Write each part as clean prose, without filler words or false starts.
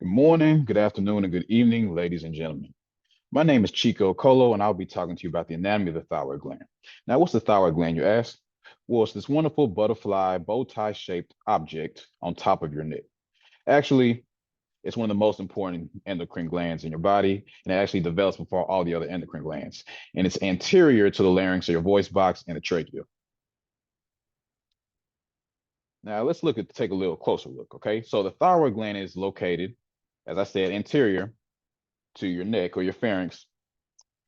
Good morning, good afternoon, and good evening, ladies and gentlemen. My name is Chico Colo, and I'll be talking to you about the anatomy of the thyroid gland. Now, what's the thyroid gland, you ask? Well, it's this wonderful butterfly, bow tie shaped object on top of your neck. Actually, it's one of the most important endocrine glands in your body, and it actually develops before all the other endocrine glands. And it's anterior to the larynx, or your voice box, and the trachea. Now, let's take a little closer look, okay? So the thyroid gland is located, as I said, anterior to your neck or your pharynx,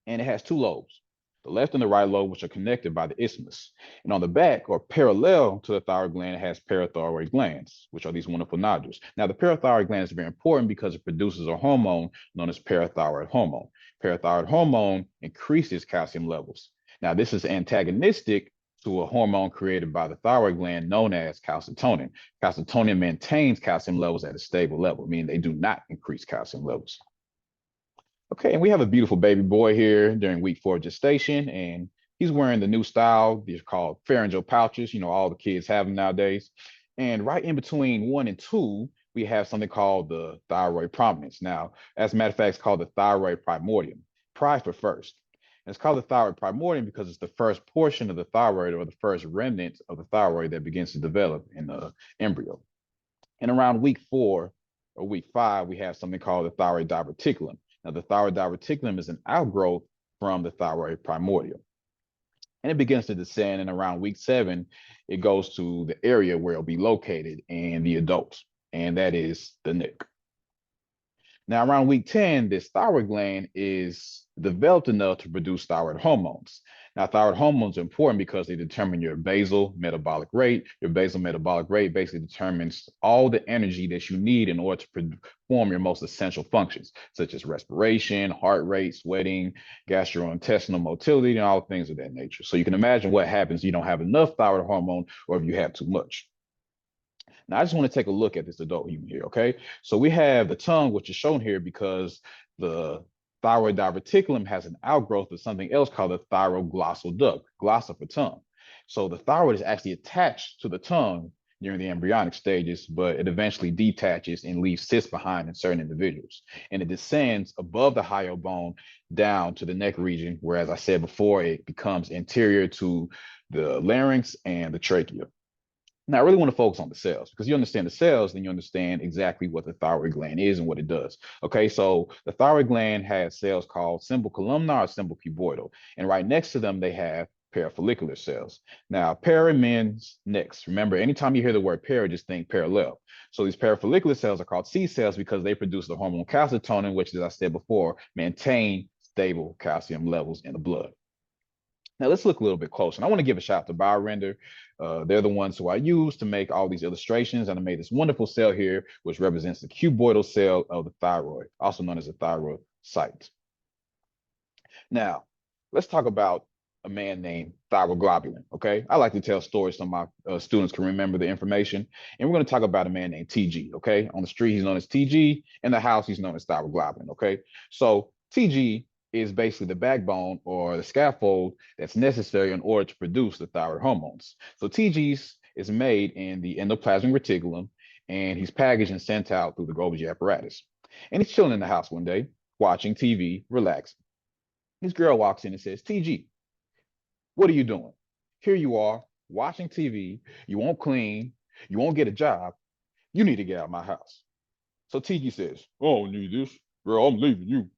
and it has two lobes, the left and the right lobe, which are connected by the isthmus. And on the back, or parallel to the thyroid gland, it has parathyroid glands, which are these wonderful nodules. Now, the parathyroid gland is very important because it produces a hormone known as parathyroid hormone. Parathyroid hormone increases calcium levels. Now, this is antagonistic to a hormone created by the thyroid gland known as calcitonin. Calcitonin maintains calcium levels at a stable level, meaning they do not increase calcium levels. Okay, and we have a beautiful baby boy here during week 4 of gestation, and he's wearing the new style. These are called pharyngeal pouches. All the kids have them nowadays. And right in between 1 and 2, we have something called the thyroid prominence. Now, as a matter of fact, it's called the thyroid primordium. Pri for first. And it's called the thyroid primordium because it's the first portion of the thyroid, or the first remnant of the thyroid that begins to develop in the embryo. And around week 4 or week 5, we have something called the thyroid diverticulum. Now, the thyroid diverticulum is an outgrowth from the thyroid primordial. And it begins to descend, and around week 7, it goes to the area where it'll be located in the adults, and that is the neck. Now, around week 10, this thyroid gland is developed enough to produce thyroid hormones. Now, thyroid hormones are important because they determine your basal metabolic rate. Your basal metabolic rate basically determines all the energy that you need in order to perform your most essential functions, such as respiration, heart rate, sweating, gastrointestinal motility, and all things of that nature. So you can imagine what happens if you don't have enough thyroid hormone or if you have too much. Now, I just want to take a look at this adult human here, okay? So we have the tongue, which is shown here because the thyroid diverticulum has an outgrowth of something else called the thyroglossal duct, glossa for tongue. So the thyroid is actually attached to the tongue during the embryonic stages, but it eventually detaches and leaves cysts behind in certain individuals. And it descends above the hyoid bone down to the neck region, where, as I said before, it becomes anterior to the larynx and the trachea. Now, I really want to focus on the cells because you understand the cells, then you understand exactly what the thyroid gland is and what it does. Okay, so the thyroid gland has cells called simple columnar or simple cuboidal, and right next to them, they have parafollicular cells. Now, para means next. Remember, anytime you hear the word para, just think parallel. So these parafollicular cells are called C cells because they produce the hormone calcitonin, which, as I said before, maintain stable calcium levels in the blood. Now let's look a little bit closer. And I want to give a shout out to BioRender. They're the ones who I use to make all these illustrations. And I made this wonderful cell here, which represents the cuboidal cell of the thyroid, also known as the thyroid site. Now, let's talk about a man named thyroglobulin, okay? I like to tell stories so my students can remember the information. And we're going to talk about a man named TG, okay? On the street, he's known as TG. In the house, he's known as thyroglobulin, okay? So TG is basically the backbone or the scaffold that's necessary in order to produce the thyroid hormones. So TG's is made in the endoplasmic reticulum, and he's packaged and sent out through the Golgi apparatus. And he's chilling in the house one day, watching TV, relaxing. This girl walks in and says, TG, what are you doing? Here you are watching TV. You won't clean. You won't get a job. You need to get out of my house. So TG says, I don't need this. Girl, I'm leaving you.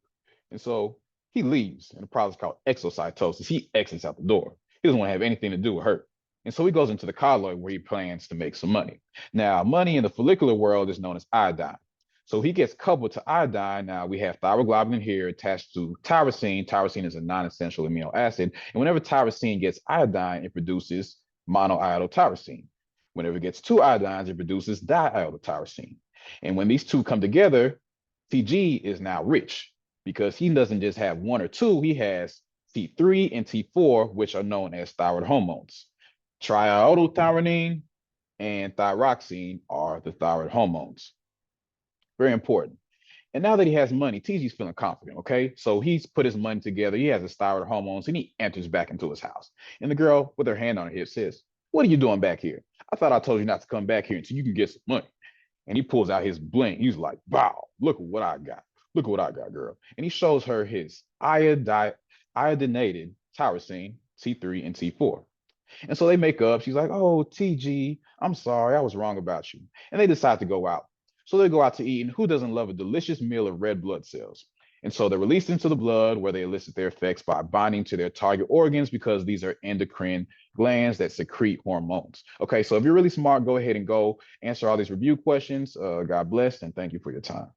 And so he leaves, and the process called exocytosis. He exits out the door. He doesn't want to have anything to do with her. And so he goes into the colloid where he plans to make some money. Now, money in the follicular world is known as iodine. So he gets coupled to iodine. Now we have thyroglobulin here attached to tyrosine. Tyrosine is a non-essential amino acid. And whenever tyrosine gets iodine, it produces monoiodotyrosine. Whenever it gets two iodines, it produces diiodotyrosine. And when these two come together, TG is now rich because he doesn't just have one or two, he has T3 and T4, which are known as thyroid hormones. Triiodothyronine and thyroxine are the thyroid hormones. Very important. And now that he has money, TG's feeling confident, okay? So he's put his money together, he has his thyroid hormones, and he enters back into his house. And the girl, with her hand on her hip, says, what are you doing back here? I thought I told you not to come back here until you can get some money. And he pulls out his bling. He's like, wow, look what I got. Look what I got, girl. And he shows her his iodinated tyrosine, T3 and T4. And so they make up. She's like, oh, TG, I'm sorry. I was wrong about you. And they decide to go out. So they go out to eat. And who doesn't love a delicious meal of red blood cells? And so they're released into the blood where they elicit their effects by binding to their target organs because these are endocrine glands that secrete hormones. Okay, so if you're really smart, go ahead and go answer all these review questions. God bless and thank you for your time.